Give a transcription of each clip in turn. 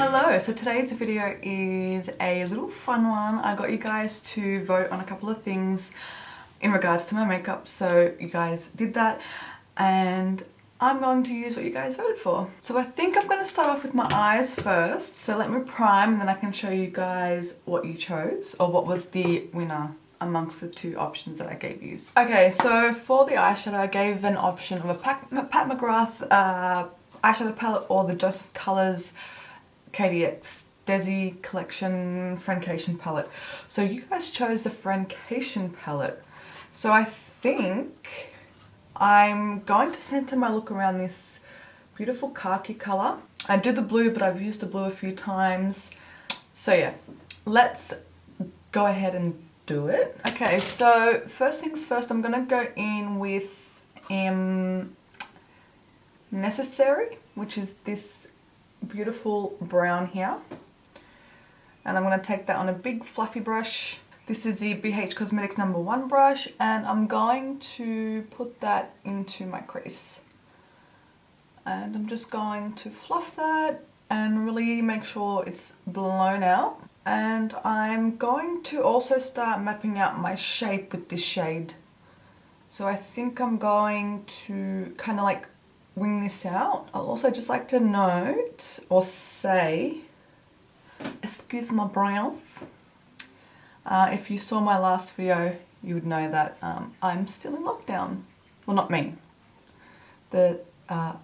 Hello, so today's video is a little fun one. I got you guys to vote on a couple of things in regards to my makeup, so you guys did that and I'm going to use what you guys voted for. So I think I'm going to start off with my eyes first, so let me prime and then I can show you guys what you chose or what was the winner amongst the two options that I gave you. Okay, so for the eyeshadow I gave an option of a Pat McGrath eyeshadow palette or the Joseph Colors KDX Desi Collection Friendcation palette. So you guys chose the Friendcation palette. So I think I'm going to center my look around this beautiful khaki color. I do the blue, but I've used the blue a few times. So yeah, let's go ahead and do it. Okay, so first things first, I'm gonna go in with Necessary, which is this beautiful brown here, and I'm going to take that on a big fluffy brush. This is the BH Cosmetics #1 brush, and I'm going to put that into my crease, and I'm just going to fluff that and really make sure it's blown out. And I'm going to also start mapping out my shape with this shade. So I think I'm going to kind of like wing this out. I'll also just like to note or say, excuse my brows, if you saw my last video you would know that I'm still in lockdown. Well, not me, the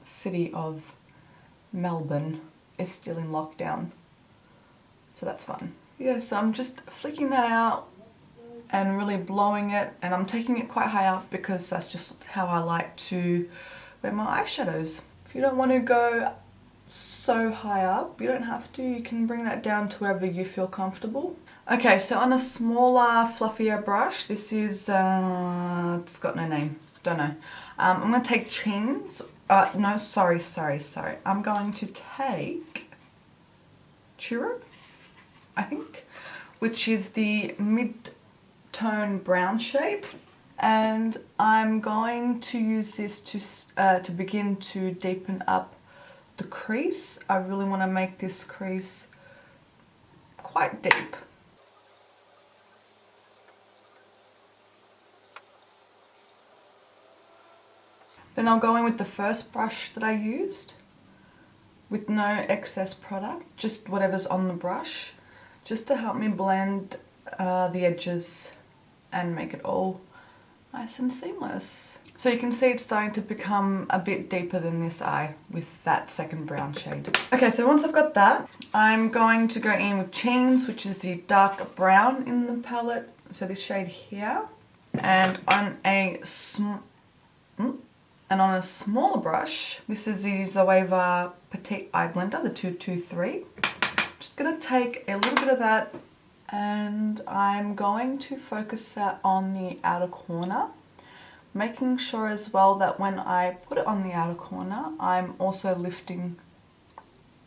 city of Melbourne is still in lockdown, so that's fun. Yeah, so I'm just flicking that out and really blowing it, and I'm taking it quite high up because that's just how I like to wear my eyeshadows. If you don't want to go so high up, you don't have to. You can bring that down to wherever you feel comfortable. Okay, so on a smaller, fluffier brush, this is, it's got no name, don't know. I'm going to take Chins, no, sorry. I'm going to take Churro, I think, which is the mid-tone brown shade. And I'm going to use this to begin to deepen up the crease. I really want to make this crease quite deep. Then I'll go in with the first brush that I used with no excess product, just whatever's on the brush, just to help me blend the edges and make it all nice and seamless. So you can see it's starting to become a bit deeper than this eye with that second brown shade. Okay, so once I've got that, I'm going to go in with Chins, which is the dark brown in the palette. So this shade here, and on a smaller brush, this is the Zoeva Petite Eye Blender, the 223. Just gonna take a little bit of that, and I'm going to focus that on the outer corner, making sure as well that when I put it on the outer corner, I'm also lifting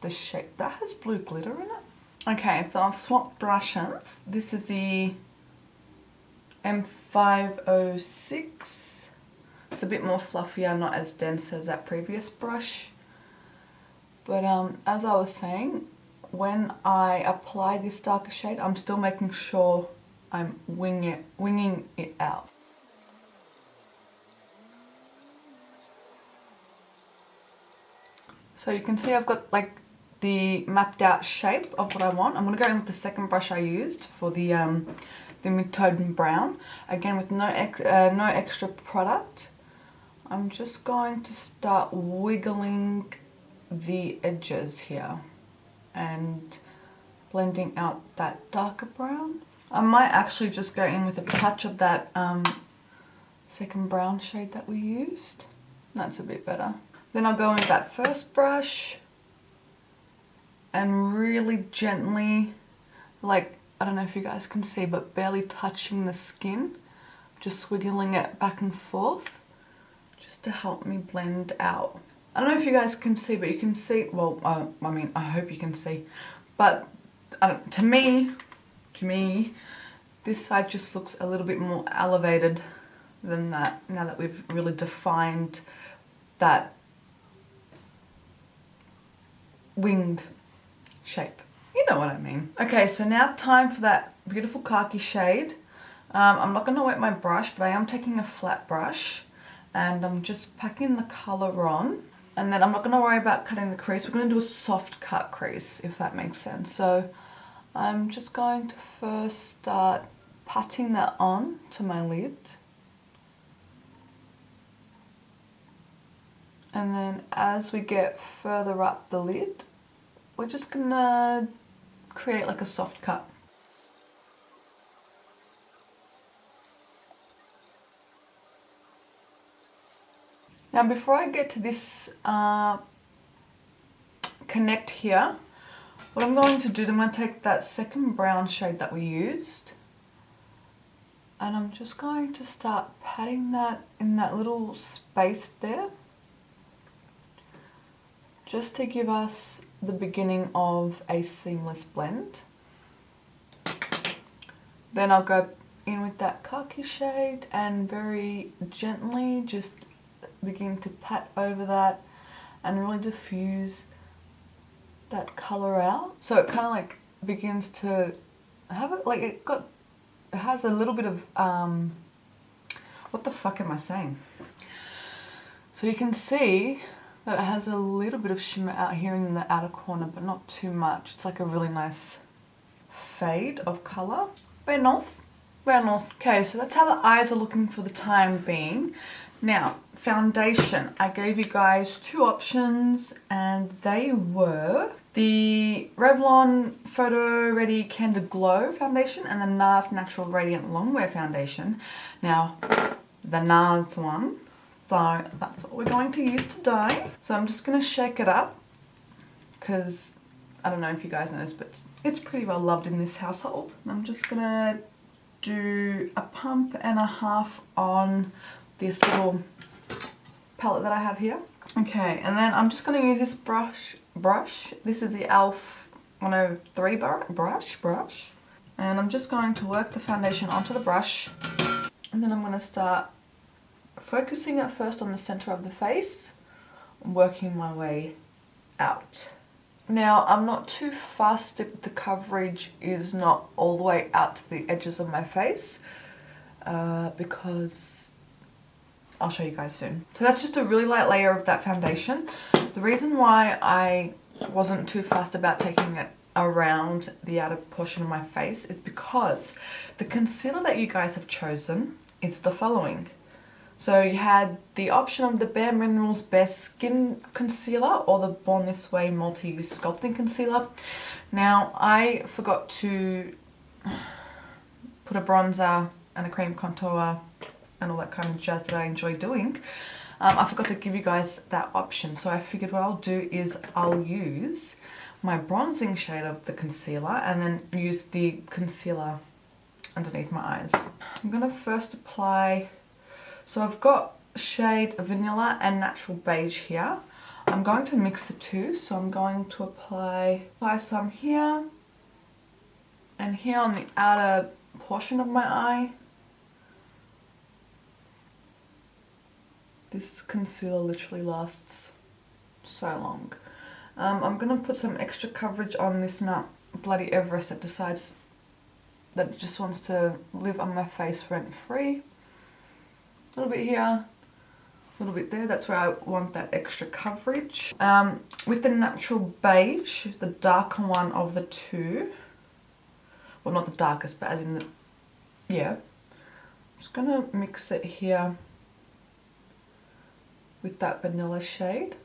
the shape. That has blue glitter in it. Okay, so I'll swap brushes. This is the M506. It's a bit more fluffier, not as dense as that previous brush. But as I was saying, when I apply this darker shade, I'm still making sure I'm winging it out. So you can see I've got like the mapped out shape of what I want. I'm going to go in with the second brush I used for the mid-tone brown. Again, with no extra product. I'm just going to start wiggling the edges here and blending out that darker brown. I might actually just go in with a touch of that second brown shade that we used. That's a bit better. Then I'll go in with that first brush and really gently, like, I don't know if you guys can see, but barely touching the skin, just wiggling it back and forth just to help me blend out. I don't know if you guys can see, but you can see, well, I mean, I hope you can see, but to me, this side just looks a little bit more elevated than that, now that we've really defined that winged shape. You know what I mean. Okay, so now time for that beautiful khaki shade. I'm not going to wet my brush, but I am taking a flat brush and I'm just packing the colour on. And then I'm not going to worry about cutting the crease. We're going to do a soft cut crease, if that makes sense. So I'm just going to first start patting that on to my lid. And then as we get further up the lid, we're just going to create like a soft cut. Now before I get to this connect here, what I'm going to do is I'm going to take that second brown shade that we used and I'm just going to start patting that in that little space there, just to give us the beginning of a seamless blend. Then I'll go in with that khaki shade and very gently just begin to pat over that and really diffuse that colour out. So it kind of like begins to have it, like it has a little bit of, what the fuck am I saying? So you can see that it has a little bit of shimmer out here in the outer corner, but not too much. It's like a really nice fade of colour. Very nice, very nice. Okay, so that's how the eyes are looking for the time being. Now, foundation. I gave you guys two options and they were the Revlon Photo Ready Candid Glow foundation and the NARS Natural Radiant Longwear foundation. Now, the NARS one, so that's what we're going to use today. So I'm just going to shake it up because I don't know if you guys know this, but it's pretty well loved in this household. I'm just going to do a pump and a half on this little palette that I have here. Okay, and then I'm just going to use this brush. This is the e.l.f. 103 brush. And I'm just going to work the foundation onto the brush. And then I'm going to start focusing at first on the center of the face, working my way out. Now, I'm not too fussed if the coverage is not all the way out to the edges of my face, because I'll show you guys soon. So that's just a really light layer of that foundation. The reason why I wasn't too fussed about taking it around the outer portion of my face is because the concealer that you guys have chosen is the following. So you had the option of the Bare Minerals Best Skin Concealer or the Born This Way Multi-Use Sculpting Concealer. Now, I forgot to put a bronzer and a cream contour and all that kind of jazz that I enjoy doing. I forgot to give you guys that option, so I figured what I'll do is I'll use my bronzing shade of the concealer and then use the concealer underneath my eyes. I'm going to first apply, so I've got shade Vanilla and Natural Beige here. I'm going to mix the two, so I'm going to apply some here and here on the outer portion of my eye. This concealer literally lasts so long. I'm going to put some extra coverage on this Mount Bloody Everest that decides that it just wants to live on my face rent free. A little bit here, a little bit there. That's where I want that extra coverage. With the Natural Beige, the darker one of the two, well, not the darkest, but as in the, yeah. I'm just going to mix it here with that vanilla shade,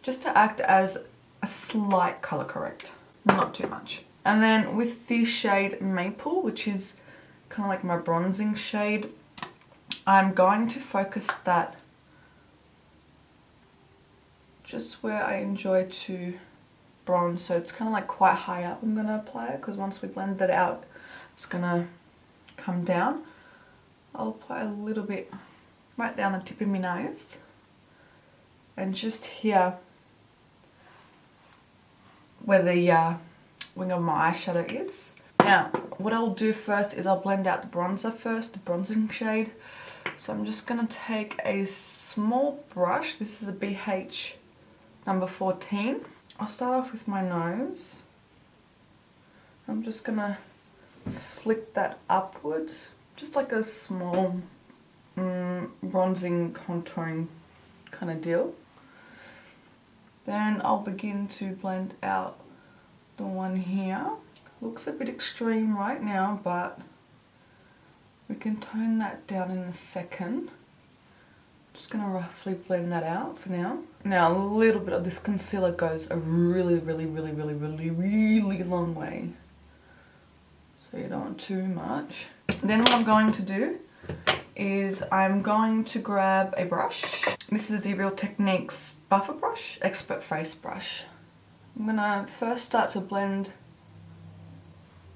just to act as a slight colour correct, not too much. And then with the shade Maple, which is kind of like my bronzing shade, I'm going to focus that just where I enjoy to bronze, so it's kind of like quite high up I'm going to apply it, because once we blend it out it's going to come down. I'll apply a little bit right down the tip of my nose and just here where the wing of my eyeshadow is. Now what I'll do first is I'll blend out the bronzer first, the bronzing shade. So I'm just going to take a small brush, this is a BH number 14. I'll start off with my nose. I'm just gonna flick that upwards, just like a small bronzing, contouring kind of deal. Then I'll begin to blend out the one here. Looks a bit extreme right now, but we can tone that down in a second. Just gonna roughly blend that out for now. Now a little bit of this concealer goes a really long way. So you don't want too much. Then what I'm going to do is I'm going to grab a brush. This is the Real Techniques buffer brush, expert face brush. I'm gonna first start to blend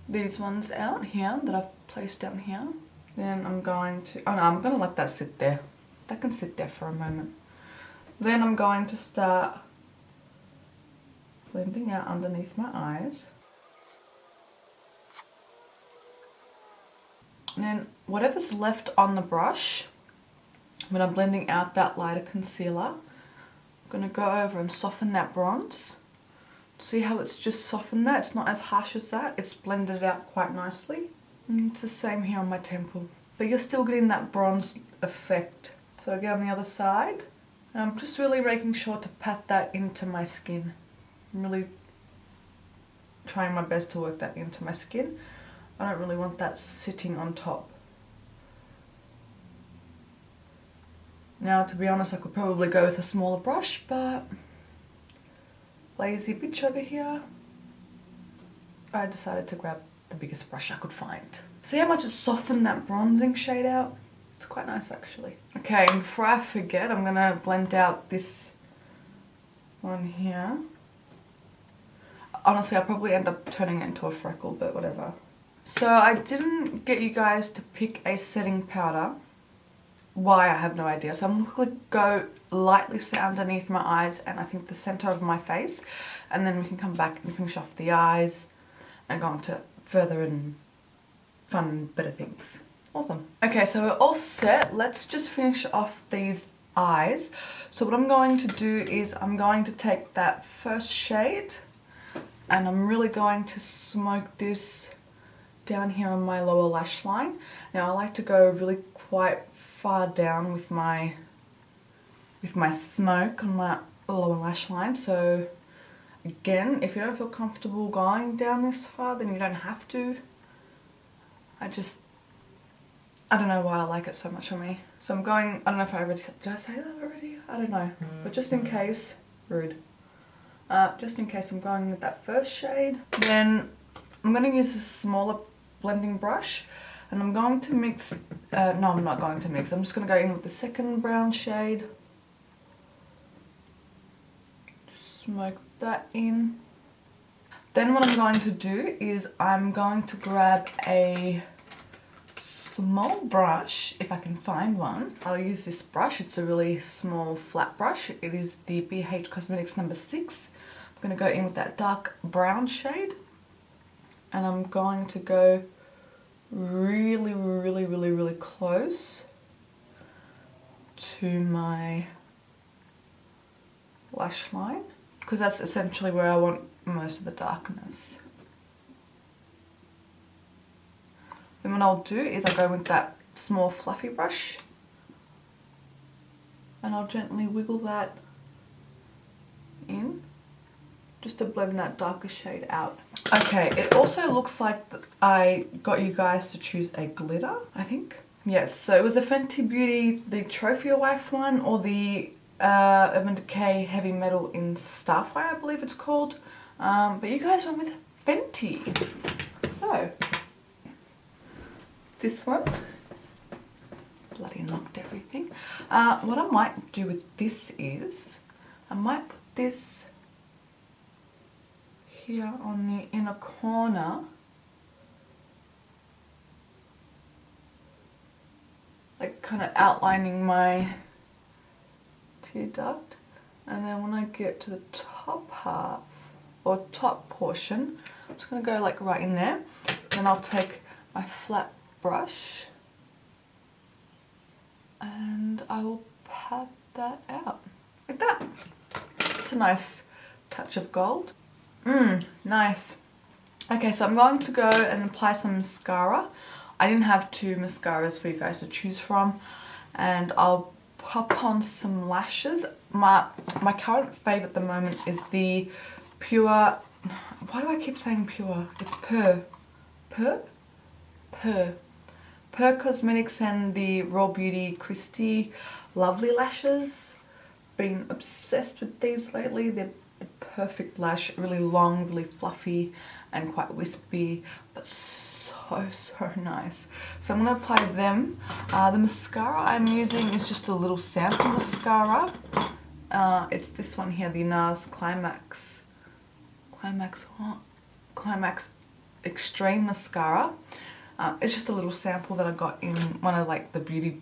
these ones out here that I've placed down here. Then I'm going to, oh no, I'm gonna let that sit there. That can sit there for a moment. Then I'm going to start blending out underneath my eyes. And then whatever's left on the brush, when I'm blending out that lighter concealer, I'm going to go over and soften that bronze. See how it's just softened that? It's not as harsh as that. It's blended it out quite nicely. And it's the same here on my temple. But you're still getting that bronze effect. So again on the other side. And I'm just really making sure to pat that into my skin. I'm really trying my best to work that into my skin. I don't really want that sitting on top. Now, to be honest, I could probably go with a smaller brush, but lazy bitch over here, I decided to grab the biggest brush I could find. See how much it softened that bronzing shade out? It's quite nice actually. Okay, and before I forget, I'm gonna blend out this one here. Honestly, I'll probably end up turning it into a freckle, but whatever. So I didn't get you guys to pick a setting powder. Why, I have no idea. So I'm going to go lightly set underneath my eyes and I think the center of my face. And then we can come back and finish off the eyes and go on to further and fun, better things. Awesome. Okay, so we're all set. Let's just finish off these eyes. So what I'm going to do is I'm going to take that first shade and I'm really going to smoke this down here on my lower lash line. Now I like to go really quite far down with my smoke on my lower lash line. So again, if you don't feel comfortable going down this far, then you don't have to. I don't know why I like it so much on me. So I'm going, I don't know if I already said, did I say that already? I don't know. But just in case, rude. Just in case I'm going with that first shade. Then I'm going to use a smaller blending brush and I'm going to mix, no I'm not going to mix, I'm just going to go in with the second brown shade. Smoke that in. Then what I'm going to do is I'm going to grab a small brush, if I can find one. I'll use this brush, it's a really small flat brush. It is the BH Cosmetics number 6. I'm going to go in with that dark brown shade. And I'm going to go really close to my lash line because that's essentially where I want most of the darkness. Then what I'll do is I'll go with that small fluffy brush and I'll gently wiggle that in just to blend that darker shade out. Okay, it also looks like I got you guys to choose a glitter, I think. Yes, so it was a Fenty Beauty, the Trophy Wife one, or the Urban Decay Heavy Metal in Starfire, I believe it's called. But you guys went with Fenty. So, it's this one. Bloody knocked everything. What I might do with this is, I might put this here on the inner corner, like kind of outlining my tear duct, and then when I get to the top half or top portion, I'm just going to go like right in there. Then I'll take my flat brush and I will pat that out like that. It's a nice touch of gold. Nice. Okay, so I'm going to go and apply some mascara. I didn't have 2 mascaras for you guys to choose from, and I'll pop on some lashes. My current fave at the moment is the Pure, why do I keep saying Pure? It's Pure Cosmetics and the Raw Beauty Christie Lovely Lashes. Been obsessed with these lately. They're the perfect lash, really long, really fluffy and quite wispy, but so nice. So I'm going to apply them. The mascara I'm using is just a little sample mascara. It's this one here, the NARS Climax Extreme Mascara. It's just a little sample that I got in one of like the beauty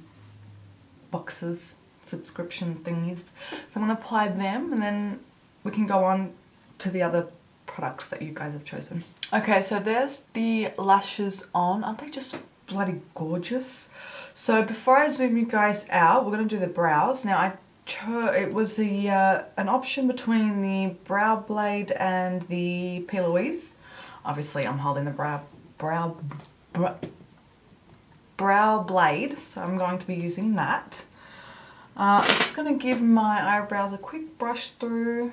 boxes, subscription thingies. So I'm going to apply them, and then we can go on to the other products that you guys have chosen. Okay, so there's the lashes on. Aren't they just bloody gorgeous? So before I zoom you guys out, we're going to do the brows. Now it was an option between the brow blade and the P. Louise. Obviously I'm holding the brow blade, so I'm going to be using that. I'm just going to give my eyebrows a quick brush through.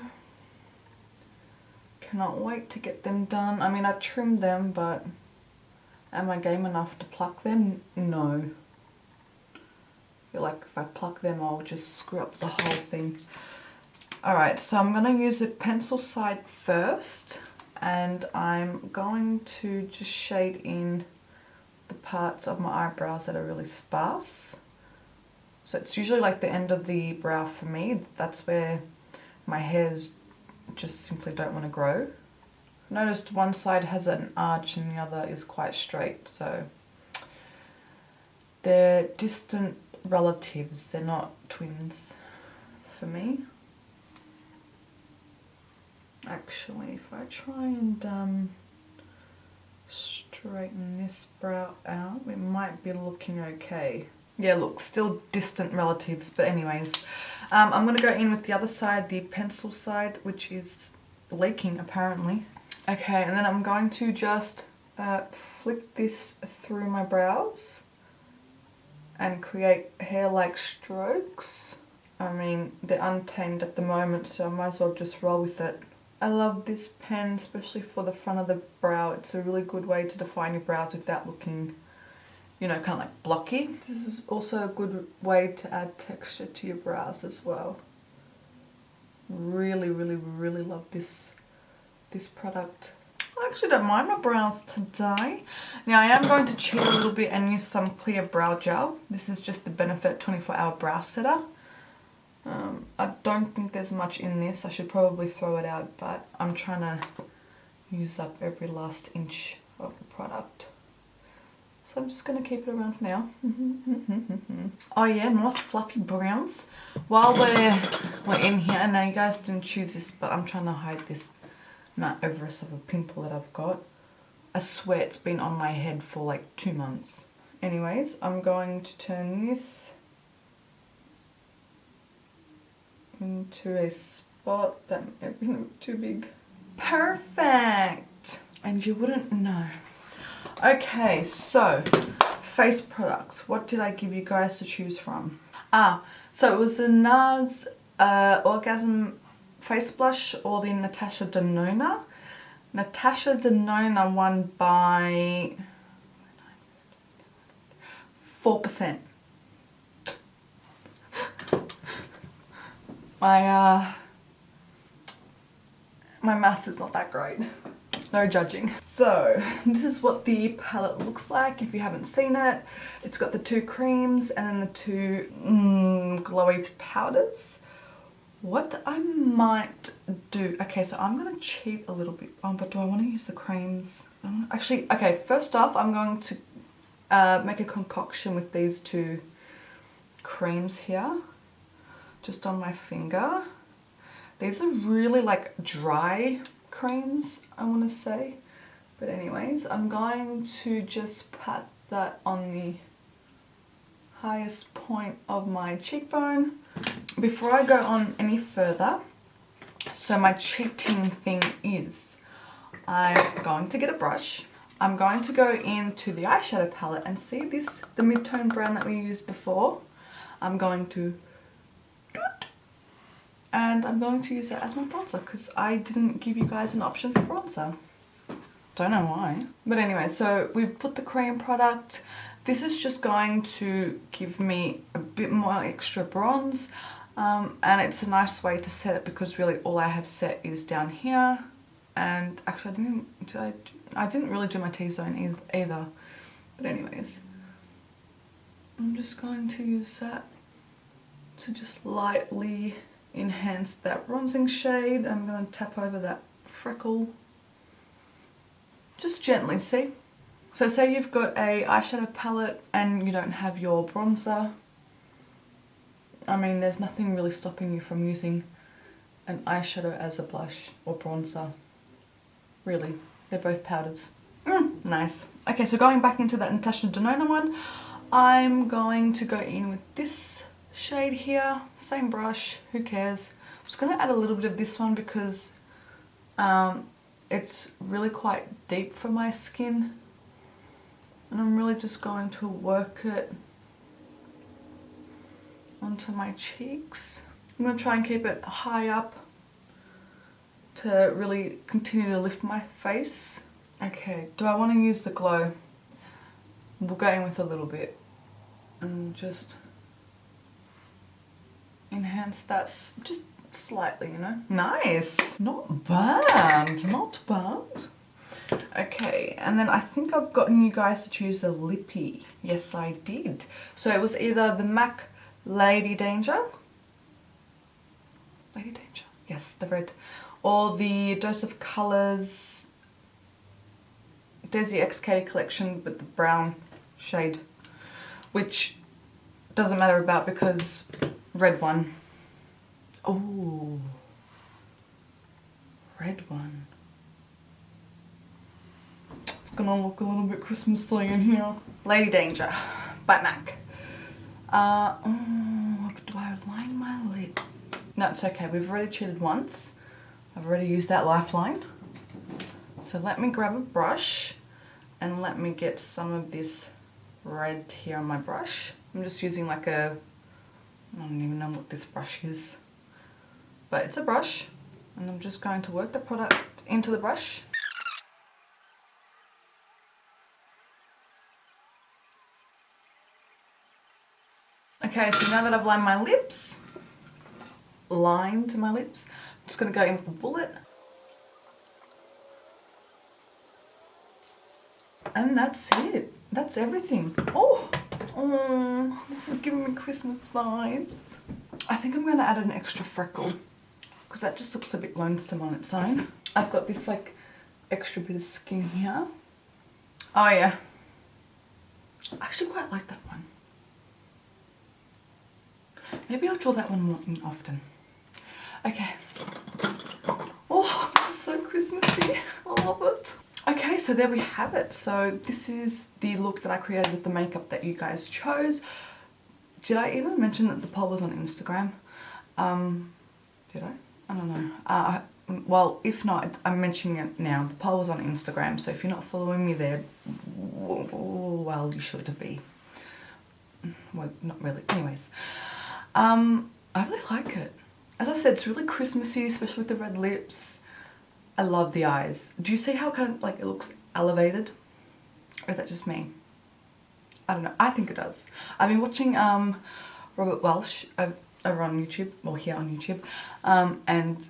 Cannot wait to get them done. I mean, I trimmed them, but am I game enough to pluck them? No. I feel like if I pluck them, I'll just screw up the whole thing. Alright, so I'm going to use the pencil side first, and I'm going to just shade in the parts of my eyebrows that are really sparse. So it's usually like the end of the brow for me. That's where my hairs just simply don't want to grow. Noticed one side has an arch and the other is quite straight, so they're distant relatives, they're not twins for me. Actually, if I try and straighten this brow out, it might be looking okay. Yeah, look, still distant relatives, but anyways, I'm going to go in with the other side, the pencil side, which is leaking apparently. Okay, and then I'm going to just flick this through my brows and create hair-like strokes. I mean, they're untamed at the moment, so I might as well just roll with it. I love this pen, especially for the front of the brow. It's a really good way to define your brows without looking, you know, kind of like blocky. This is also a good way to add texture to your brows as well. Really love this product. I actually don't mind my brows today. Now I am going to cheat a little bit and use some clear brow gel. This is just the Benefit 24-hour brow setter. I don't think there's much in this. I should probably throw it out, but I'm trying to use up every last inch of the product. So I'm just going to keep it around for now. Oh yeah, nice fluffy browns. While we're in here, now you guys didn't choose this, but I'm trying to hide this Mount Everest of a pimple that I've got. I swear it's been on my head for like 2 months. Anyways, I'm going to turn this into a spot that might be too big. Perfect! And you wouldn't know. Okay, so face products. What did I give you guys to choose from? So it was the NARS Orgasm Face Blush or the Natasha Denona. Natasha Denona won by 4%. My maths is not that great. No judging. So this is what the palette looks like if you haven't seen it. It's got the 2 creams and then the 2 glowy powders. What I might do, okay, so I'm going to cheat a little bit, but do I want to use the creams? Actually, okay, first off, I'm going to make a concoction with these 2 creams here, just on my finger. These are really like dry creams, I want to say, but anyways, I'm going to just pat that on the highest point of my cheekbone. Before I go on any further, So my cheating thing is I'm going to get a brush. I'm going to go into the eyeshadow palette and see this, the mid-tone brown that we used before. I'm going to do it. And I'm going to use that as my bronzer because I didn't give you guys an option for bronzer. Don't know why. But anyway, so we've put the cream product. This is just going to give me a bit more extra bronze. And it's a nice way to set it because really all I have set is down here. And actually I didn't really do my T-zone either. But anyways, I'm just going to use that to just lightly enhance that bronzing shade. I'm going to tap over that freckle. Just gently, see? So say you've got a eyeshadow palette and you don't have your bronzer. I mean, there's nothing really stopping you from using an eyeshadow as a blush or bronzer. Really, they're both powders. Nice. Okay, so going back into that Natasha Denona one, I'm going to go in with this shade here. Same brush, who cares? I'm just going to add a little bit of this one because it's really quite deep for my skin. And I'm really just going to work it onto my cheeks. I'm going to try and keep it high up to really continue to lift my face. Okay, do I want to use the glow? We'll go in with a little bit and just enhance that just slightly, you know. Nice! Not bad, not bad. Okay, and then I think I've gotten you guys to choose a lippy. Yes, I did. So it was either the MAC Lady Danger. Lady Danger? Yes, the red. Or the Dose of Colours Desi X Katie collection with the brown shade. Which doesn't matter about because red one. Oh, red one. It's gonna look a little bit Christmassy in here. Lady Danger by MAC. Do I line my lips? No, it's okay. We've already cheated once. I've already used that lifeline. So let me grab a brush and let me get some of this red here on my brush. I'm just using like a, I don't even know what this brush is, but it's a brush, and I'm just going to work the product into the brush. Okay, so now that I've lined my lips, I'm just going to go in with the bullet. And that's it. That's everything. Oh, this is giving me Christmas vibes. I think I'm going to add an extra freckle because that just looks a bit lonesome on its own. I've got this like extra bit of skin here. Oh yeah. I actually quite like that one. Maybe I'll draw that one more in often. Okay. Oh, this is so Christmassy. I love it. Okay, so there we have it. So this is the look that I created with the makeup that you guys chose. Did I even mention that the poll was on Instagram? Did I? I don't know. Well, if not, I'm mentioning it now. The poll was on Instagram, so if you're not following me there, well, you should be. Well, not really. Anyways, I really like it. As I said, it's really Christmassy, especially with the red lips. I love the eyes. Do you see how kind of like it looks elevated? Or is that just me? I don't know. I think it does. I've been watching Robert Welsh over on YouTube, well here on YouTube, and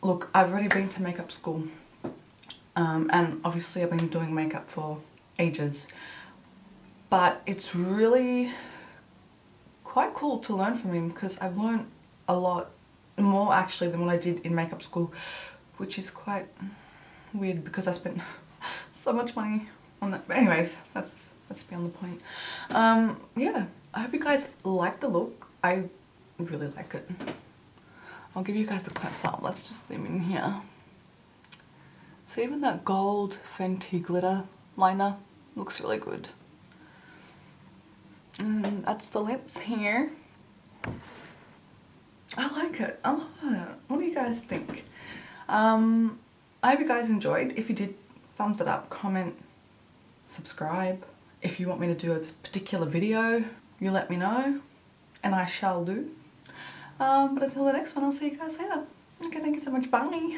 look, I've already been to makeup school, and obviously I've been doing makeup for ages, but it's really quite cool to learn from him because I've learned a lot more actually than what I did in makeup school, which is quite weird because I spent so much money on that. But anyways, that's beyond the point. Yeah, I hope you guys like the look. I really like it. I'll give you guys a close up. Let's just zoom in here. So even that gold Fenty glitter liner looks really good. And that's the lips here. I like it. I love it. What do you guys guys think? I hope you guys enjoyed. If you did, thumbs it up, comment, subscribe. If you want me to do a particular video, you let me know and I shall do. But until the next one, I'll see you guys later. Okay, thank you so much. Bye.